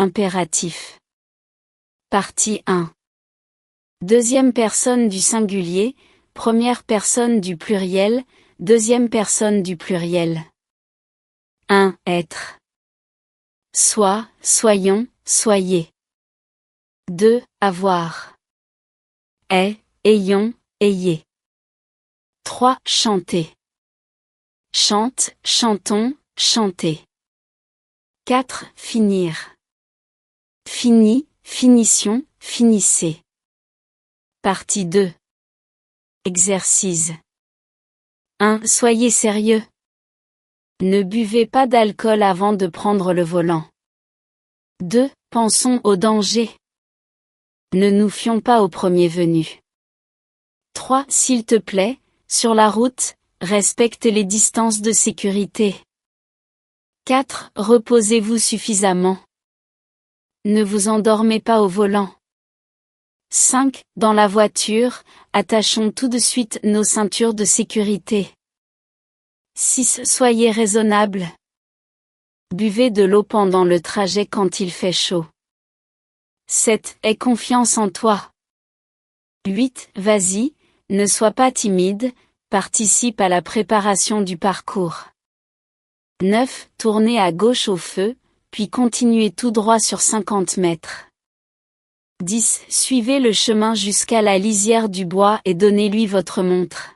Impératif. Partie 1. Deuxième personne du singulier, première personne du pluriel, deuxième personne du pluriel. 1. Être. Sois, soyons, soyez. 2. Avoir. Est, ayons, ayez. 3. Chanter. Chante, chantons, chantez. 4. Finir. Fini, finition, finissez. Partie 2. Exercice. 1. Soyez sérieux. Ne buvez pas d'alcool avant de prendre le volant. 2. Pensons au danger. Ne nous fions pas au premier venu. 3. S'il te plaît, sur la route, respecte les distances de sécurité. 4. Reposez-vous suffisamment. Ne vous endormez pas au volant. 5. Dans la voiture, attachons tout de suite nos ceintures de sécurité. 6. Soyez raisonnable. Buvez de l'eau pendant le trajet quand il fait chaud. 7. Aie confiance en toi. 8. Vas-y, ne sois pas timide, participe à la préparation du parcours. 9. Tournez à gauche au feu, puis continuez tout droit sur 50 mètres. 10. Suivez le chemin jusqu'à la lisière du bois et donnez-lui votre montre.